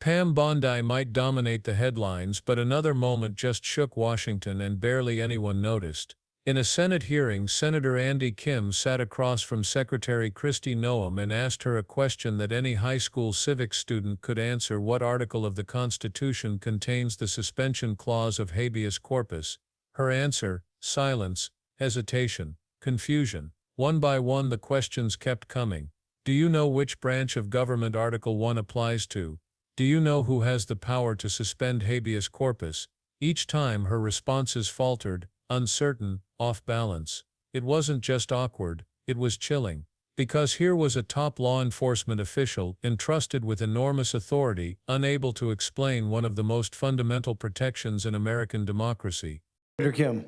Pam Bondi might dominate the headlines, but another moment just shook Washington and barely anyone noticed. In a Senate hearing, Senator Andy Kim sat across from Secretary Kristi Noem and asked her a question that any high school civics student could answer: what article of the Constitution contains the suspension clause of habeas corpus? Her answer: silence, hesitation, confusion. One by one the questions kept coming. Do you know which branch of government Article 1 applies to? Do you know who has the power to suspend habeas corpus? Each time her responses faltered, uncertain, off balance. It wasn't just awkward, it was chilling. Because here was a top law enforcement official, entrusted with enormous authority, unable to explain one of the most fundamental protections in American democracy. Senator Kim.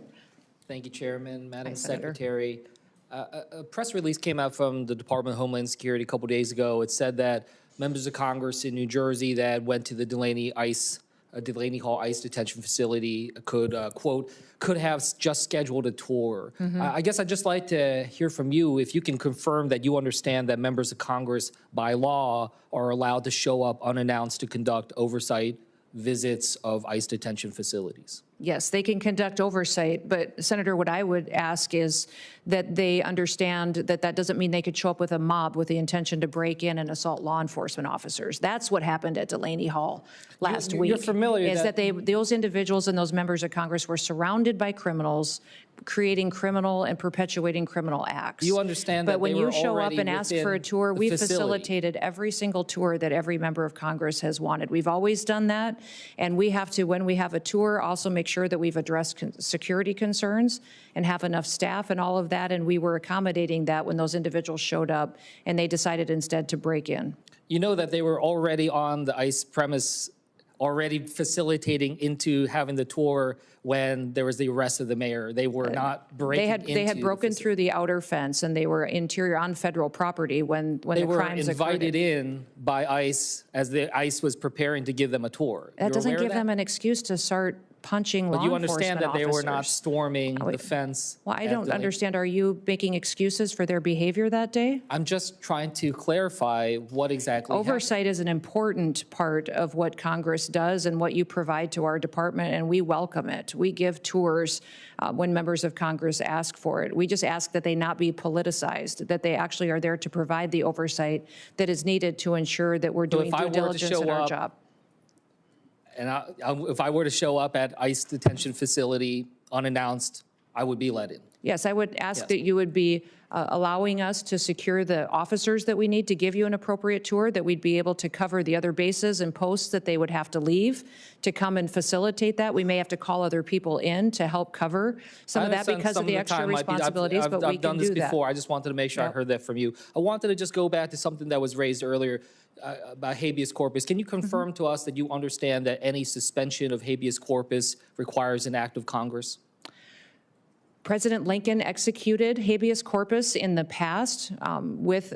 Thank you, Chairman. Madam Hi, Senator. Secretary. A press release came out from the Department of Homeland Security a couple days ago. It said that members of Congress in New Jersey that went to the Delaney Hall ICE detention facility could, quote, could have just scheduled a tour. I guess I'd just like to hear from you if you can confirm that you understand that members of Congress by law are allowed to show up unannounced to conduct oversight visits of ICE detention facilities. Yes, they can conduct oversight, but Senator, what I would ask is that they understand that that doesn't mean they could show up with a mob with the intention to break in and assault law enforcement officers. That's what happened at Delaney Hall last week. You're familiar is that those individuals and those members of Congress were surrounded by criminals, creating criminal and perpetuating criminal acts. You understand that but when they you were show up already and ask for a within tour, the we've facility. facilitated every single tour that every member of Congress has wanted. We've always done that, and we have to, when we have a tour, also make sure that we've addressed security concerns and have enough staff and all of that, and we were accommodating that when those individuals showed up and they decided instead to break in. You know that they were already on the ICE premise, already facilitating into having the tour when there was the arrest of the mayor. They were not breaking into They had broken through the outer fence, and they were interior on federal property when the crimes occurred. They were invited in by ICE as the ICE was preparing to give them a tour. That doesn't give them an excuse to start punching law enforcement officers. But you understand that they were not storming the fence. Well, I don't understand. Are you making excuses for their behavior that day? I'm just trying to clarify what exactly Oversight is an important part of what Congress does and what you provide to our department, and we welcome it. We give tours when members of Congress ask for it. We just ask that they not be politicized, that they actually are there to provide the oversight that is needed to ensure that we're doing due diligence in our job. And if I were to show up at ICE detention facility unannounced, I would be let in. Yes, I would ask that you would be allowing us to secure the officers that we need to give you an appropriate tour, that we'd be able to cover the other bases and posts that they would have to leave to come and facilitate that. We may have to call other people in to help cover some of that because of the extra responsibilities, but we can do that. I've done this before. I just wanted to make sure I heard that from you. I wanted to just go back to something that was raised earlier about habeas corpus. Can you confirm to us that you understand that any suspension of habeas corpus requires an act of Congress? President Lincoln executed habeas corpus in the past with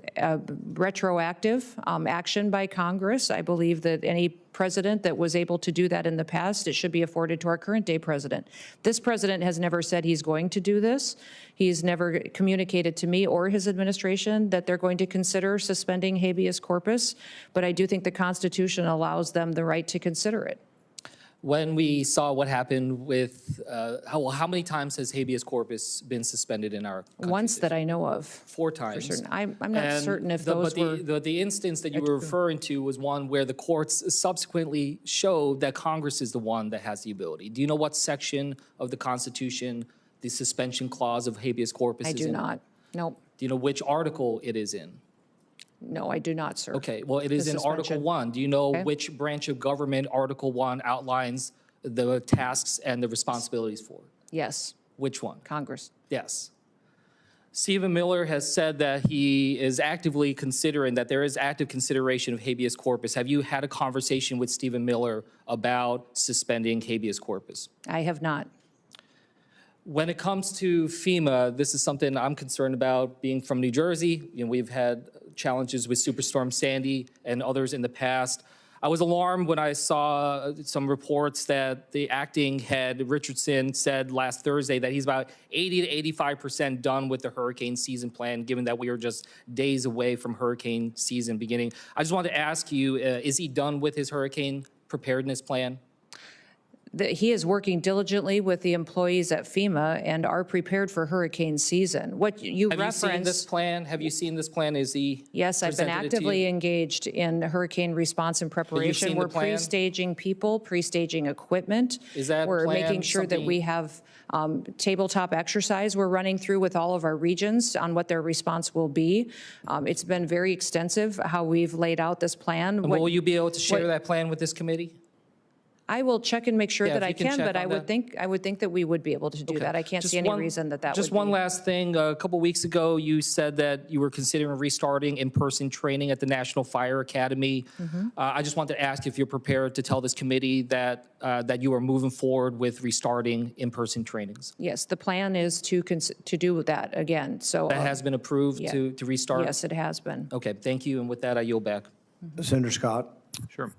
retroactive action by Congress. I believe that any president that was able to do that in the past, it should be afforded to our current day president. This president has never said he's going to do this. He's never communicated to me or his administration that they're going to consider suspending habeas corpus, but I do think the Constitution allows them the right to consider it. When we saw what happened with, how many times has habeas corpus been suspended in our country? Once that I know of. 4 times. For certain. I'm not certain if those were. The instance that you were referring to was one where the courts subsequently showed that Congress is the one that has the ability. Do you know what section of the Constitution the suspension clause of habeas corpus is in? I do not. Nope. Do you know which article it is in? No, I do not, sir. Okay, well, it is in Article 1. Do you know which branch of government Article 1 outlines the tasks and the responsibilities for? Yes. Which one? Congress. Yes. Stephen Miller has said that he is actively considering, that there is active consideration of habeas corpus. Have you had a conversation with Stephen Miller about suspending habeas corpus? I have not. When it comes to FEMA, this is something I'm concerned about. Being from New Jersey, we've had challenges with Superstorm Sandy and others in the past. I was alarmed when I saw some reports that the acting head, Richardson, said last Thursday that he's about 80 to 85% done with the hurricane season plan, given that we are just days away from hurricane season beginning. I just wanted to ask you, is he done with his hurricane preparedness plan? He is working diligently with the employees at FEMA and are prepared for hurricane season. What you Have referenced. you seen this plan? Have you seen this plan? Is he Yes, I've been presented it to you? actively engaged in hurricane response and preparation. seen the We're plan? pre-staging people, pre-staging equipment. Is that We're plan making sure that something- we have tabletop exercise we're running through with all of our regions on what their response will be. It's been very extensive how we've laid out this plan. And What- will you be able to share what- that plan with this committee? I will check and make sure Yeah, that if I you can can, check but on I would that. think that we would be able to do that. I can't Just see any one- reason that would Just be. one last thing. A couple weeks ago, you said that you were considering restarting in-person training at the National Fire Academy. Mm-hmm. I just wanted to ask if you're prepared to tell this committee that that you are moving forward with restarting in-person trainings. Yes, the plan is to do that again, so. That has been approved yeah. to restart? Yes, it has been. Okay, thank you. And with that, I yield back. Senator Scott. Sure.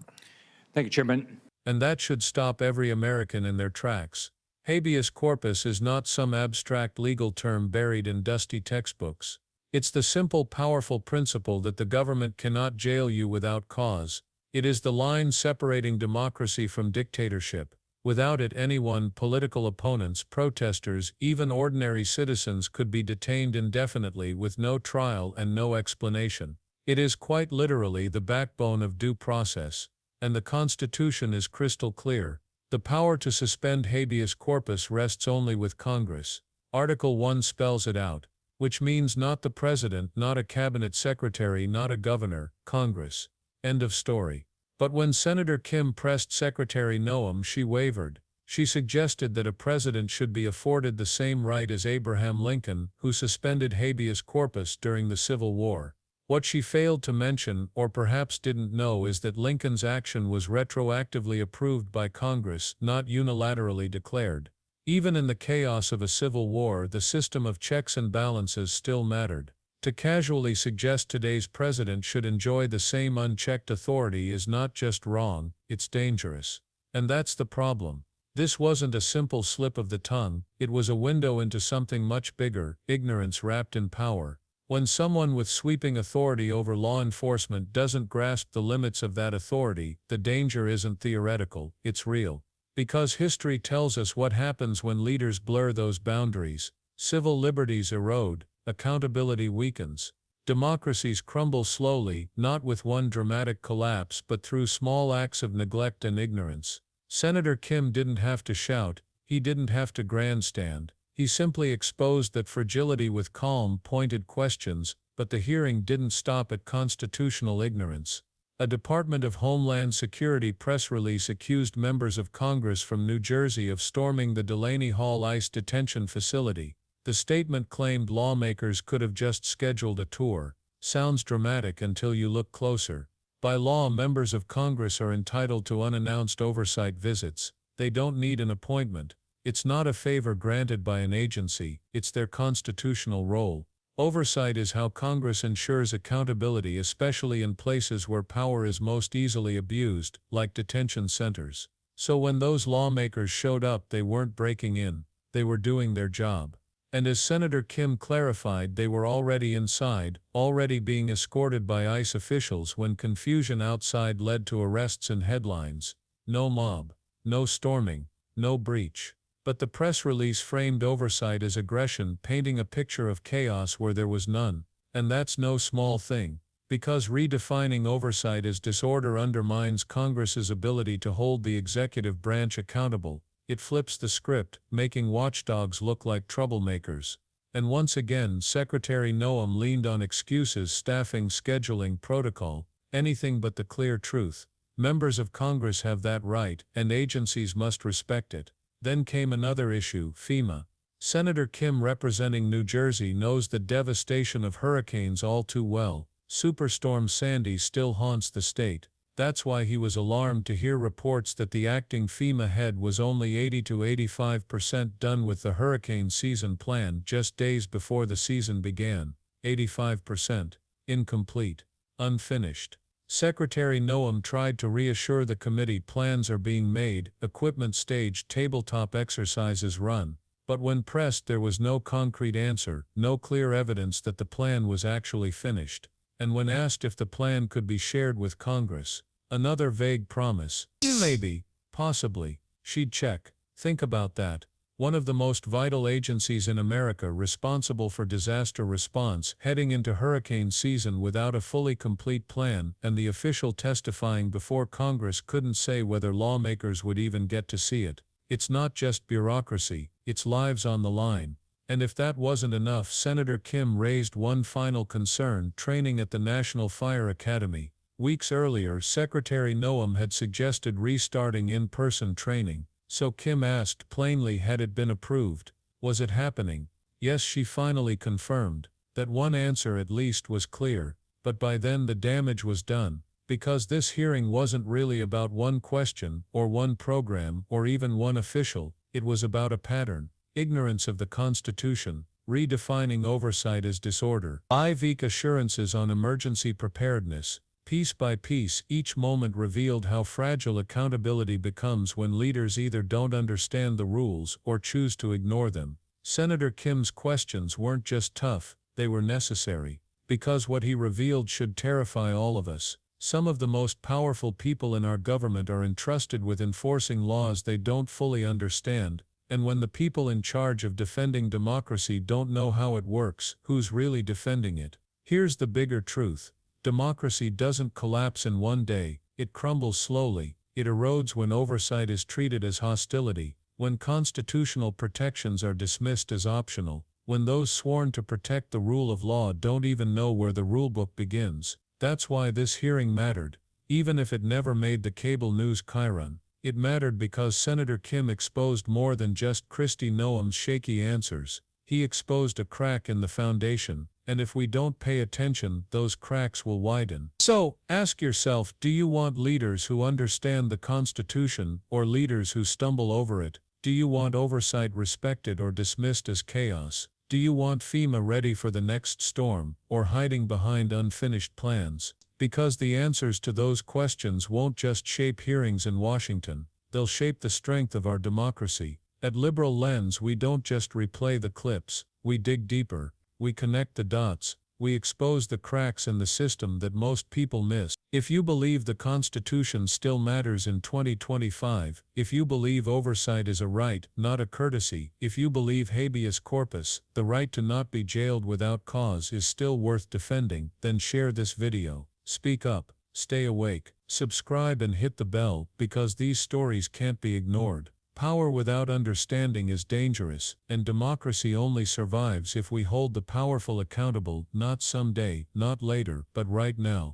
Thank you, Chairman. And that should stop every American in their tracks. Habeas corpus is not some abstract legal term buried in dusty textbooks. It's the simple, powerful principle that the government cannot jail you without cause. It is the line separating democracy from dictatorship. Without it, anyone, political opponents, protesters, even ordinary citizens could be detained indefinitely with no trial and no explanation. It is quite literally the backbone of due process. And the Constitution is crystal clear. The power to suspend habeas corpus rests only with Congress. Article 1 spells it out, which means not the president, not a cabinet secretary, not a governor, Congress. End of story. But when Senator Kim pressed Secretary Noem, she wavered. She suggested that a president should be afforded the same right as Abraham Lincoln, who suspended habeas corpus during the Civil War. What she failed to mention, or perhaps didn't know, is that Lincoln's action was retroactively approved by Congress, not unilaterally declared. Even in the chaos of a civil war, the system of checks and balances still mattered. To casually suggest today's president should enjoy the same unchecked authority is not just wrong, it's dangerous. And that's the problem. This wasn't a simple slip of the tongue, it was a window into something much bigger, ignorance wrapped in power. When someone with sweeping authority over law enforcement doesn't grasp the limits of that authority, the danger isn't theoretical, it's real. Because history tells us what happens when leaders blur those boundaries. Civil liberties erode, accountability weakens. Democracies crumble slowly, not with one dramatic collapse but through small acts of neglect and ignorance. Senator Kim didn't have to shout, he didn't have to grandstand. He simply exposed that fragility with calm, pointed questions, but the hearing didn't stop at constitutional ignorance. A Department of Homeland Security press release accused members of Congress from New Jersey of storming the Delaney Hall ICE detention facility. The statement claimed lawmakers could have just scheduled a tour. Sounds dramatic until you look closer. By law, members of Congress are entitled to unannounced oversight visits. They don't need an appointment. It's not a favor granted by an agency, it's their constitutional role. Oversight is how Congress ensures accountability, especially in places where power is most easily abused, like detention centers. So when those lawmakers showed up, they weren't breaking in, they were doing their job. And as Senator Kim clarified, they were already inside, already being escorted by ICE officials when confusion outside led to arrests and headlines. No mob, no storming, no breach. But the press release framed oversight as aggression, painting a picture of chaos where there was none. And that's no small thing, because redefining oversight as disorder undermines Congress's ability to hold the executive branch accountable. It flips the script, making watchdogs look like troublemakers. And once again, Secretary Noem leaned on excuses, staffing, scheduling, protocol, anything but the clear truth. Members of Congress have that right, and agencies must respect it. Then came another issue, FEMA. Senator Kim, representing New Jersey, knows the devastation of hurricanes all too well. Superstorm Sandy still haunts the state. That's why he was alarmed to hear reports that the acting FEMA head was only 80 to 85% done with the hurricane season plan just days before the season began. 85%. Incomplete. Unfinished. Secretary Noem tried to reassure the committee plans are being made, equipment staged, tabletop exercises run. But when pressed, there was no concrete answer, no clear evidence that the plan was actually finished. And when asked if the plan could be shared with Congress, another vague promise. Maybe, possibly, she'd check. Think about that. One of the most vital agencies in America responsible for disaster response heading into hurricane season without a fully complete plan, and the official testifying before Congress couldn't say whether lawmakers would even get to see it. It's not just bureaucracy, it's lives on the line. And if that wasn't enough, Senator Kim raised one final concern: training at the National Fire Academy. Weeks earlier, Secretary Noem had suggested restarting in-person training. So Kim asked plainly, had it been approved? Was it happening? Yes, she finally confirmed. That one answer at least was clear, but by then the damage was done. Because this hearing wasn't really about one question, or one program, or even one official, it was about a pattern. Ignorance of the Constitution, redefining oversight as disorder, weak assurances on emergency preparedness. Piece by piece, each moment revealed how fragile accountability becomes when leaders either don't understand the rules or choose to ignore them. Senator Kim's questions weren't just tough, they were necessary. Because what he revealed should terrify all of us. Some of the most powerful people in our government are entrusted with enforcing laws they don't fully understand, and when the people in charge of defending democracy don't know how it works, who's really defending it? Here's the bigger truth. Democracy doesn't collapse in one day, it crumbles slowly, it erodes when oversight is treated as hostility, when constitutional protections are dismissed as optional, when those sworn to protect the rule of law don't even know where the rulebook begins. That's why this hearing mattered. Even if it never made the cable news chyron, it mattered because Senator Kim exposed more than just Kristi Noem's shaky answers. He exposed a crack in the foundation, and if we don't pay attention, those cracks will widen. So, ask yourself, do you want leaders who understand the Constitution, or leaders who stumble over it? Do you want oversight respected or dismissed as chaos? Do you want FEMA ready for the next storm, or hiding behind unfinished plans? Because the answers to those questions won't just shape hearings in Washington, they'll shape the strength of our democracy. At Liberal Lens, we don't just replay the clips, we dig deeper, we connect the dots, we expose the cracks in the system that most people miss. If you believe the Constitution still matters in 2025, if you believe oversight is a right, not a courtesy, if you believe habeas corpus, the right to not be jailed without cause, is still worth defending, then share this video. Speak up, stay awake, subscribe and hit the bell, because these stories can't be ignored. Power without understanding is dangerous, and democracy only survives if we hold the powerful accountable, not someday, not later, but right now.